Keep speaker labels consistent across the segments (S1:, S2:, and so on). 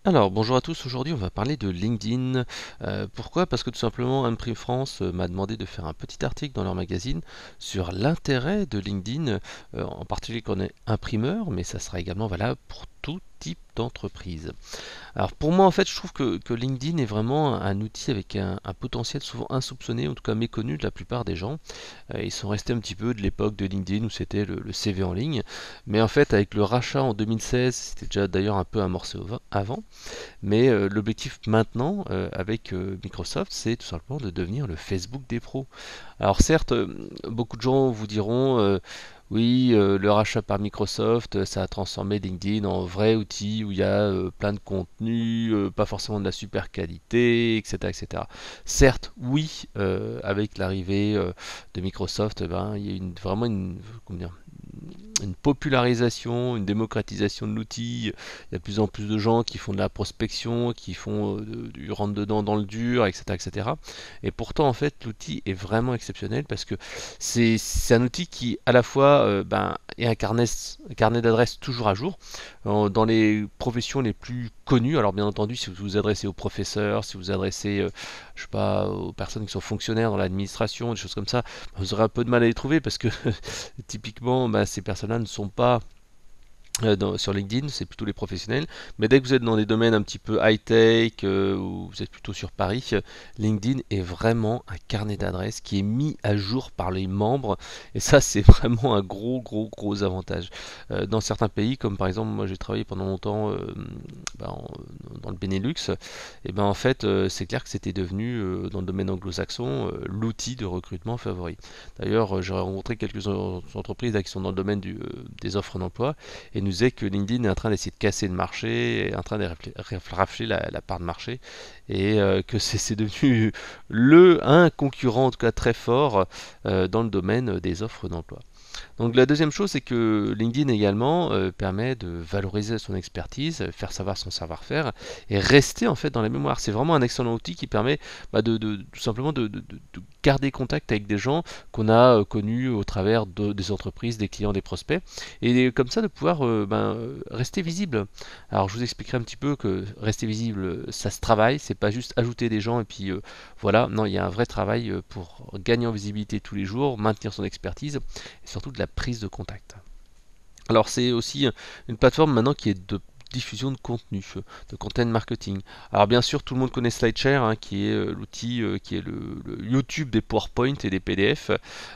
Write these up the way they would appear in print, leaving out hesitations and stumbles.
S1: Alors, bonjour à tous, aujourd'hui on va parler de LinkedIn. Pourquoi? Parce que tout simplement Imprime France m'a demandé de faire un petit article dans leur magazine sur l'intérêt de LinkedIn, en particulier quand on est imprimeur, mais ça sera également valable pour tout type d'entreprise. Alors pour moi en fait je trouve que LinkedIn est vraiment un outil avec un potentiel souvent insoupçonné, en tout cas méconnu de la plupart des gens. Ils sont restés un petit peu de l'époque de LinkedIn où c'était le CV en ligne, mais en fait avec le rachat en 2016, c'était déjà d'ailleurs un peu amorcé avant. Mais l'objectif maintenant avec Microsoft, c'est tout simplement de devenir le Facebook des pros. Alors certes, beaucoup de gens vous diront oui, le rachat par Microsoft, ça a transformé LinkedIn en vrai outil où il y a plein de contenu, pas forcément de la super qualité, etc., etc. Certes, oui, avec l'arrivée de Microsoft, ben, il y a vraiment comment dire, une popularisation, une démocratisation de l'outil. Il y a de plus en plus de gens qui font de la prospection, qui font du rentre dedans dans le dur, etc., etc. Et pourtant, en fait, l'outil est vraiment exceptionnel parce que c'est un outil qui, à la fois, est un carnet d'adresses toujours à jour dans les professions les plus connues. Alors, bien entendu, si vous vous adressez aux professeurs, si vous vous adressez, je sais pas, aux personnes qui sont fonctionnaires dans l'administration, des choses comme ça, vous aurez un peu de mal à les trouver parce que typiquement, ces personnes-là ne sont pas sur LinkedIn, c'est plutôt les professionnels. Mais dès que vous êtes dans des domaines un petit peu high-tech, ou vous êtes plutôt sur Paris, LinkedIn est vraiment un carnet d'adresses qui est mis à jour par les membres. Et ça, c'est vraiment un gros avantage. Dans certains pays, comme par exemple, moi j'ai travaillé pendant longtemps dans le Benelux, et ben en fait, c'est clair que c'était devenu, dans le domaine anglo-saxon, l'outil de recrutement favori. D'ailleurs, j'ai rencontré quelques entreprises là, qui sont dans le domaine des offres d'emploi et nous disait que LinkedIn est en train d'essayer de casser le marché, est en train de rafler la part de marché, et que c'est devenu un concurrent en tout cas très fort dans le domaine des offres d'emploi. Donc la deuxième chose, c'est que LinkedIn également permet de valoriser son expertise, faire savoir son savoir-faire et rester en fait dans la mémoire. C'est vraiment un excellent outil qui permet tout simplement de garder contact avec des gens qu'on a connus au travers des entreprises, des clients, des prospects, et comme ça de pouvoir rester visible. Alors je vous expliquerai un petit peu que rester visible, ça se travaille, c'est pas juste ajouter des gens et puis voilà, non, il y a un vrai travail pour gagner en visibilité tous les jours, maintenir son expertise et surtout de la prise de contact. Alors c'est aussi une plateforme maintenant qui est de diffusion de contenu, de content marketing. Alors bien sûr, tout le monde connaît SlideShare, hein, qui est l'outil, qui est le YouTube des PowerPoint et des PDF.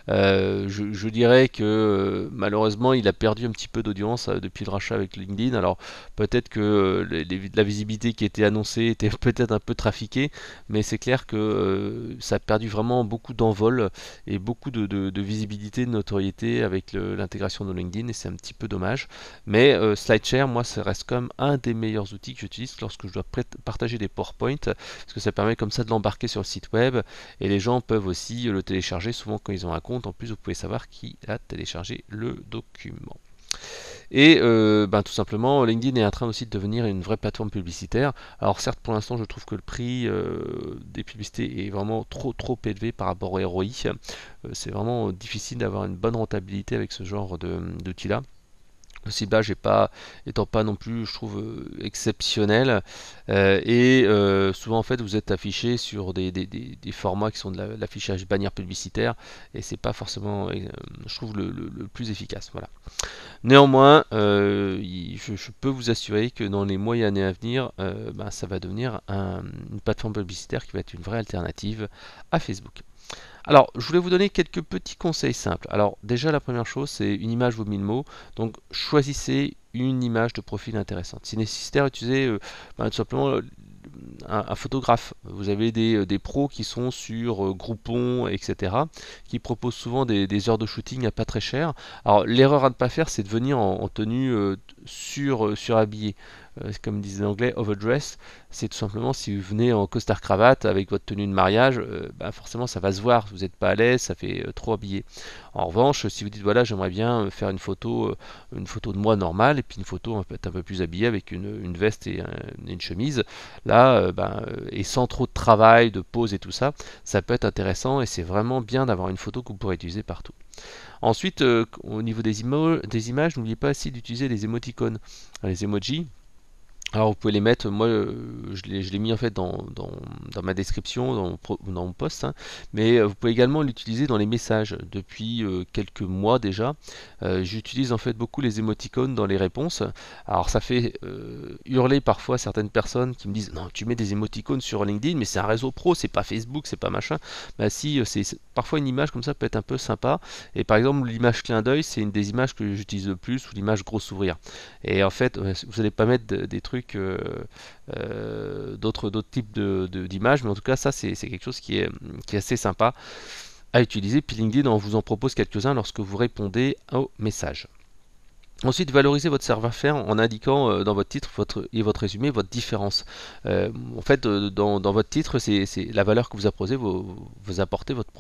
S1: Je dirais que malheureusement, il a perdu un petit peu d'audience depuis le rachat avec LinkedIn. Alors peut-être que la visibilité qui était annoncée était peut-être un peu trafiquée, mais c'est clair que ça a perdu vraiment beaucoup d'envol et beaucoup de visibilité, de notoriété avec l'intégration de LinkedIn, et c'est un petit peu dommage. Mais SlideShare, moi, ça reste comme un des meilleurs outils que j'utilise lorsque je dois partager des PowerPoint, parce que ça permet comme ça de l'embarquer sur le site web, et les gens peuvent aussi le télécharger. Souvent, quand ils ont un compte, en plus, vous pouvez savoir qui a téléchargé le document. Et tout simplement, LinkedIn est en train aussi de devenir une vraie plateforme publicitaire. Alors certes, pour l'instant, je trouve que le prix des publicités est vraiment trop élevé par rapport au ROI. C'est vraiment difficile d'avoir une bonne rentabilité avec ce genre d'outil-là. Le ciblage étant pas non plus, je trouve, exceptionnel. Souvent, en fait, vous êtes affiché sur des formats qui sont de l'affichage bannière publicitaire, et c'est pas forcément, je trouve, le plus efficace. Voilà. Néanmoins, je peux vous assurer que dans les mois et années à venir, ça va devenir une plateforme publicitaire qui va être une vraie alternative à Facebook. Alors, je voulais vous donner quelques petits conseils simples. Alors, déjà, la première chose, c'est une image vaut 1000 mots. Donc, choisissez une image de profil intéressante. Si nécessaire, utilisez tout simplement un photographe. Vous avez des pros qui sont sur Groupon, etc., qui proposent souvent des heures de shooting à pas très cher. Alors, l'erreur à ne pas faire, c'est de venir en tenue surhabillée. Comme disent les Anglais, overdress, c'est tout simplement si vous venez en costard cravate avec votre tenue de mariage, forcément ça va se voir, vous n'êtes pas à l'aise, ça fait trop habillé. En revanche, si vous dites voilà, j'aimerais bien faire une photo de moi normale et puis une photo un peu plus habillée avec une veste et une chemise, là, et sans trop de travail, de pose et tout ça, ça peut être intéressant et c'est vraiment bien d'avoir une photo que vous pourrez utiliser partout. Ensuite, au niveau des images, n'oubliez pas aussi d'utiliser les émoticônes, les emojis. Alors vous pouvez les mettre, moi je l'ai mis en fait dans ma description, dans mon post, hein, mais vous pouvez également l'utiliser dans les messages. Depuis quelques mois déjà, j'utilise en fait beaucoup les émoticônes dans les réponses. Alors ça fait hurler parfois certaines personnes qui me disent non, tu mets des émoticônes sur LinkedIn, mais c'est un réseau pro, c'est pas Facebook, c'est pas machin. Bah si, parfois une image comme ça peut être un peu sympa. Et par exemple l'image clin d'œil, c'est une des images que j'utilise le plus, ou l'image gros sourire. Et en fait, vous n'allez pas mettre des trucs, d'autres types d'images, mais en tout cas, ça, c'est quelque chose qui est assez sympa à utiliser. Puis LinkedIn, on vous en propose quelques-uns lorsque vous répondez aux messages. Ensuite, valorisez votre savoir-faire en indiquant dans votre titre et votre résumé votre différence. En fait, dans votre titre, c'est la valeur que vous apportez, vous apportez votre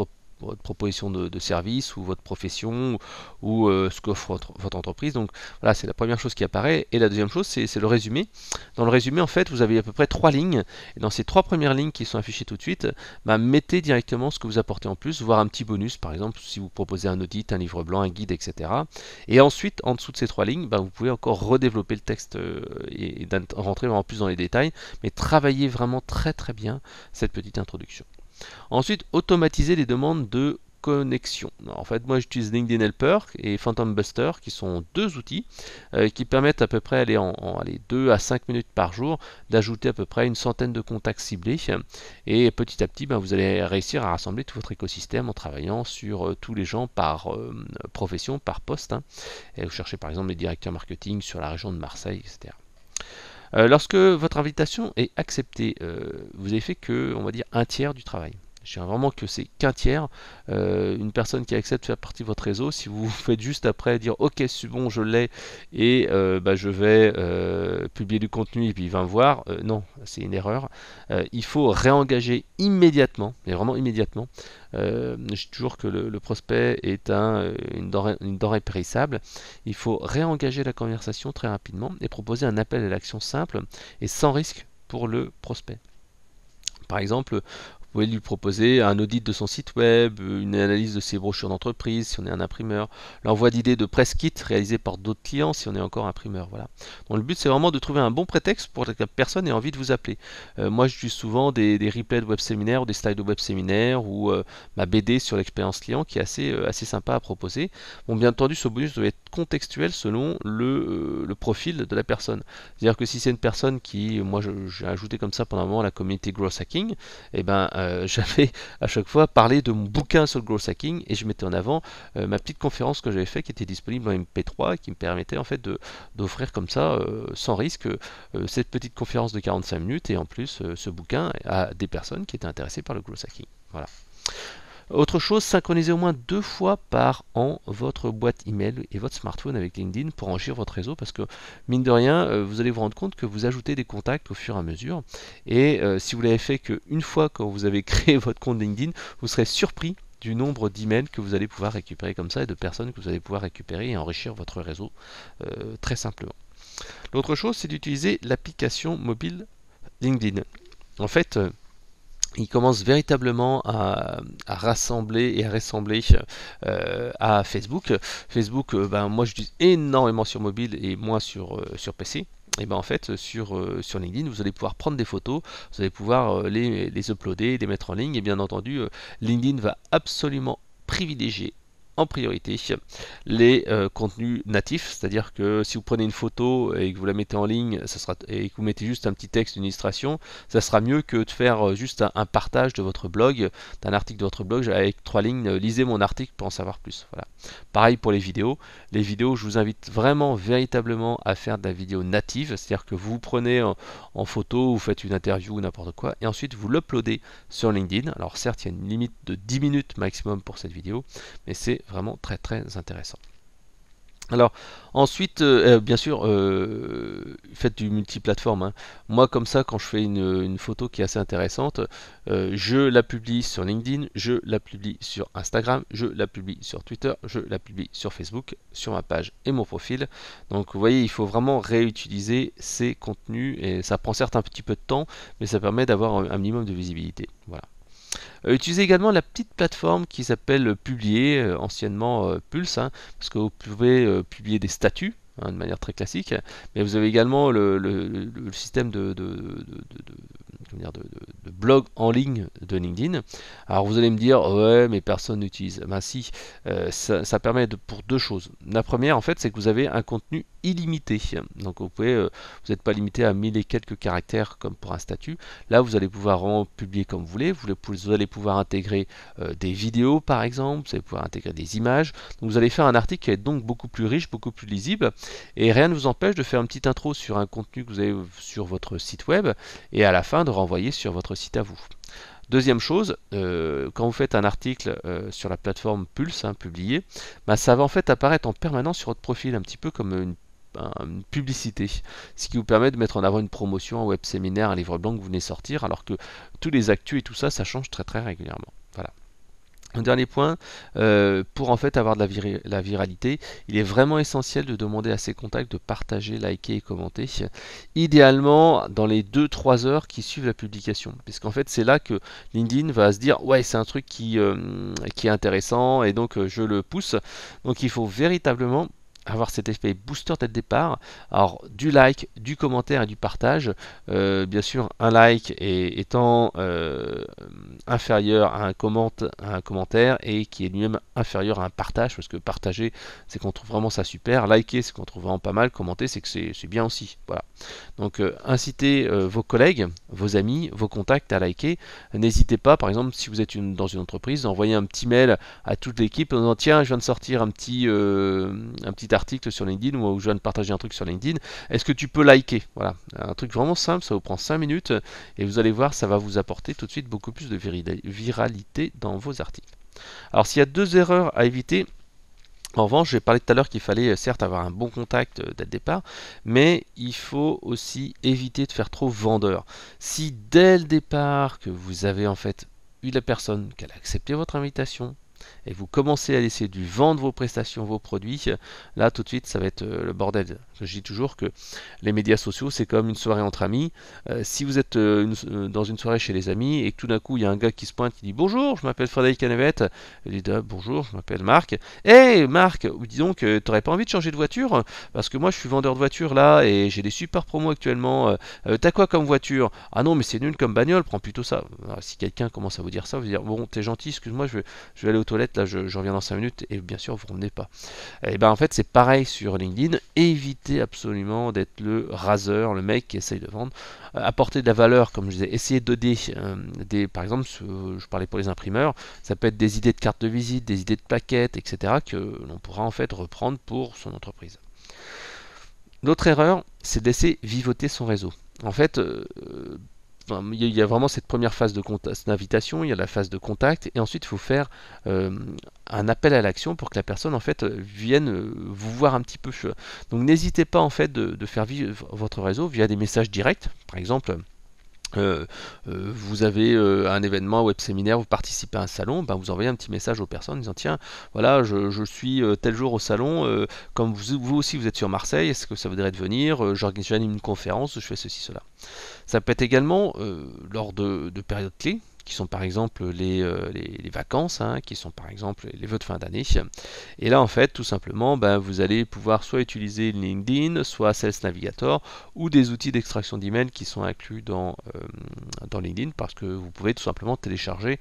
S1: proposition de service ou votre profession ou ce qu'offre votre entreprise. Donc voilà, c'est la première chose qui apparaît. Et la deuxième chose, c'est le résumé. Dans le résumé, en fait, vous avez à peu près 3 lignes. Et dans ces 3 premières lignes qui sont affichées tout de suite, bah, mettez directement ce que vous apportez en plus, voire un petit bonus, par exemple, si vous proposez un audit, un livre blanc, un guide, etc. Et ensuite, en dessous de ces 3 lignes, bah, vous pouvez encore redévelopper le texte et rentrer vraiment plus dans les détails, mais travaillez vraiment très très bien cette petite introduction. Ensuite, automatiser les demandes de connexion. Alors, en fait, moi j'utilise LinkedIn Helper et Phantom Buster qui sont 2 outils qui permettent à peu près aller en 2 à 5 minutes par jour d'ajouter à peu près une centaine de contacts ciblés et petit à petit ben, vous allez réussir à rassembler tout votre écosystème en travaillant sur tous les gens par profession, par poste, hein. Et vous cherchez par exemple les directeurs marketing sur la région de Marseille, etc. Lorsque votre invitation est acceptée, vous avez fait que, on va dire, un tiers du travail. Je dirais vraiment que c'est qu'un tiers. Une personne qui accepte de faire partie de votre réseau, si vous faites juste après dire ok c'est bon je l'ai et bah, je vais publier du contenu et puis il va me voir, non c'est une erreur. Il faut réengager immédiatement, mais vraiment immédiatement. Je dis toujours que le prospect est une denrée périssable. Il faut réengager la conversation très rapidement et proposer un appel à l'action simple et sans risque pour le prospect. Par exemple, vous pouvez lui proposer un audit de son site web, une analyse de ses brochures d'entreprise si on est un imprimeur, l'envoi d'idées de press kit réalisé par d'autres clients si on est encore imprimeur. Voilà. Donc le but c'est vraiment de trouver un bon prétexte pour que la personne ait envie de vous appeler. Moi j'utilise souvent des replays de web séminaires ou des slides de web séminaires ou ma BD sur l'expérience client qui est assez sympa à proposer. Bon bien entendu ce bonus doit être contextuel selon le profil de la personne. C'est-à-dire que si c'est une personne qui, moi j'ai ajouté comme ça pendant un moment la communauté Growth Hacking, et ben j'avais à chaque fois parlé de mon bouquin sur le growth hacking et je mettais en avant ma petite conférence que j'avais faite qui était disponible en MP3 et qui me permettait en fait d'offrir comme ça sans risque cette petite conférence de 45 minutes et en plus ce bouquin à des personnes qui étaient intéressées par le growth hacking. Voilà. Autre chose, synchronisez au moins 2 fois par an votre boîte email et votre smartphone avec LinkedIn pour enrichir votre réseau parce que mine de rien, vous allez vous rendre compte que vous ajoutez des contacts au fur et à mesure et si vous l'avez fait qu'une fois quand vous avez créé votre compte LinkedIn, vous serez surpris du nombre d'emails que vous allez pouvoir récupérer comme ça et de personnes que vous allez pouvoir récupérer et enrichir votre réseau très simplement. L'autre chose, c'est d'utiliser l'application mobile LinkedIn. En fait, il commence véritablement à rassembler et à ressembler à Facebook. Facebook, ben, moi j'utilise énormément sur mobile et moins sur PC. Et ben en fait sur LinkedIn vous allez pouvoir prendre des photos, vous allez pouvoir les uploader, les mettre en ligne et bien entendu LinkedIn va absolument privilégier en priorité les contenus natifs, c'est-à-dire que si vous prenez une photo et que vous la mettez en ligne et que vous mettez juste un petit texte, une illustration, ça sera mieux que de faire juste un partage de votre blog, d'un article de votre blog avec 3 lignes, lisez mon article pour en savoir plus. Voilà. Pareil pour les vidéos. Les vidéos, je vous invite vraiment véritablement à faire de la vidéo native, c'est-à-dire que vous prenez en photo, vous faites une interview ou n'importe quoi, et ensuite vous l'uploadez sur LinkedIn. Alors certes, il y a une limite de 10 minutes maximum pour cette vidéo, mais c'est vraiment très très intéressant. Alors ensuite, bien sûr, faites du multiplateforme, hein. Moi comme ça, quand je fais une photo qui est assez intéressante, je la publie sur LinkedIn, je la publie sur Instagram, je la publie sur Twitter, je la publie sur Facebook, sur ma page et mon profil. Donc vous voyez, il faut vraiment réutiliser ces contenus et ça prend certes un petit peu de temps, mais ça permet d'avoir un minimum de visibilité. Voilà. Utilisez également la petite plateforme qui s'appelle Publier, anciennement Pulse, hein, parce que vous pouvez publier des statuts hein, de manière très classique, mais vous avez également le système comment dire, de blog en ligne de LinkedIn. Alors vous allez me dire, ouais, mais personne n'utilise. Ben si, ça permet pour deux choses. La première, en fait, c'est que vous avez un contenu illimité. Donc vous n'êtes pas limité à 1000 et quelques caractères comme pour un statut. Là, vous allez pouvoir vraiment publier comme vous voulez. Vous allez pouvoir intégrer des vidéos, par exemple. Vous allez pouvoir intégrer des images. Donc vous allez faire un article qui va être donc beaucoup plus riche, beaucoup plus lisible. Et rien ne vous empêche de faire une petite intro sur un contenu que vous avez sur votre site web et à la fin de renvoyer sur votre site à vous. Deuxième chose, quand vous faites un article sur la plateforme Pulse, publié, bah, ça va en fait apparaître en permanence sur votre profil, un petit peu comme une publicité, ce qui vous permet de mettre en avant une promotion, un web séminaire, un livre blanc que vous venez sortir, alors que tous les actus et tout ça, ça change très très régulièrement. Voilà. Un dernier point, pour en fait avoir de la viralité, il est vraiment essentiel de demander à ses contacts de partager, liker et commenter, idéalement dans les 2-3 heures qui suivent la publication. Puisqu'en fait c'est là que LinkedIn va se dire ouais c'est un truc qui est intéressant et donc je le pousse. Donc il faut véritablement avoir cet effet booster dès le départ. Alors du like, du commentaire et du partage. Bien sûr, un like étant inférieur à un commentaire et qui est lui-même inférieur à un partage, parce que partager, c'est qu'on trouve vraiment ça super. Liker, c'est qu'on trouve vraiment pas mal. Commenter, c'est que c'est bien aussi. Voilà. Donc incitez vos collègues, vos amis, vos contacts à liker. N'hésitez pas, par exemple, si vous êtes dans une entreprise, d'envoyer un petit mail à toute l'équipe en disant tiens, je viens de sortir un petit article sur LinkedIn ou je viens de partager un truc sur LinkedIn, est-ce que tu peux liker? Voilà, un truc vraiment simple, ça vous prend 5 minutes et vous allez voir, ça va vous apporter tout de suite beaucoup plus de viralité dans vos articles. Alors s'il y a 2 erreurs à éviter, en revanche, j'ai parlé tout à l'heure qu'il fallait certes avoir un bon contact dès le départ, mais il faut aussi éviter de faire trop vendeur. Si dès le départ que vous avez en fait eu la personne qu'elle a accepté votre invitation, et vous commencez à essayer de vendre vos prestations, vos produits, là tout de suite ça va être le bordel. Je dis toujours que les médias sociaux c'est comme une soirée entre amis. Si vous êtes dans une soirée chez les amis et que tout d'un coup il y a un gars qui se pointe qui dit bonjour, je m'appelle Frédéric Canavette, il dit bonjour, je m'appelle Marc. Hey Marc, dis donc, t'aurais pas envie de changer de voiture? Parce que moi je suis vendeur de voitures là et j'ai des super promos actuellement. T'as quoi comme voiture? Ah non mais c'est nul comme bagnole, prends plutôt ça. Alors, si quelqu'un commence à vous dire ça, vous dire bon t'es gentil, excuse-moi, je vais aller aux toilettes, là je reviens dans 5 minutes et bien sûr vous revenez pas. Et ben en fait c'est pareil sur LinkedIn, évitez absolument d'être le raseur, le mec qui essaye de vendre, apporter de la valeur comme je disais, essayez de donner par exemple, je parlais pour les imprimeurs, ça peut être des idées de cartes de visite, des idées de plaquettes, etc. que l'on pourra en fait reprendre pour son entreprise. L'autre erreur, c'est de laisser vivoter son réseau. En fait, il y a vraiment cette première phase d'invitation, il y a la phase de contact, et ensuite il faut faire un appel à l'action pour que la personne en fait vienne vous voir un petit peu. Donc n'hésitez pas en fait de faire vivre votre réseau via des messages directs, par exemple. Vous avez un événement, un web séminaire, vous participez à un salon, ben vous envoyez un petit message aux personnes en disant tiens, voilà, je suis tel jour au salon, comme vous aussi vous êtes sur Marseille, est-ce que ça voudrait de venir, j'anime une conférence, je fais ceci, cela. Ça peut être également lors de périodes clés, qui sont par exemple les vacances, qui sont par exemple les vœux de fin d'année. Et là en fait tout simplement vous allez pouvoir soit utiliser LinkedIn, soit Sales Navigator ou des outils d'extraction d'emails qui sont inclus dans LinkedIn parce que vous pouvez tout simplement télécharger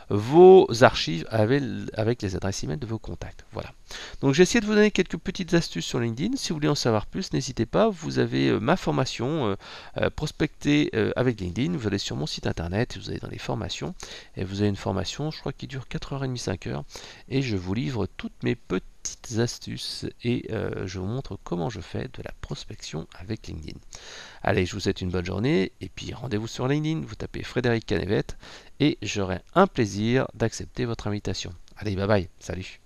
S1: vos archives avec les adresses email de vos contacts. Voilà. Donc j'ai essayé de vous donner quelques petites astuces sur LinkedIn. Si vous voulez en savoir plus, n'hésitez pas. Vous avez ma formation prospecter avec LinkedIn. Vous allez sur mon site internet, vous allez dans les formations et vous avez une formation, je crois, qui dure 4h30, 5h et je vous livre toutes mes petites astuces et je vous montre comment je fais de la prospection avec LinkedIn. Allez, je vous souhaite une bonne journée et puis rendez-vous sur LinkedIn, vous tapez Frédéric Canavette et j'aurai un plaisir d'accepter votre invitation. Allez, bye bye, salut.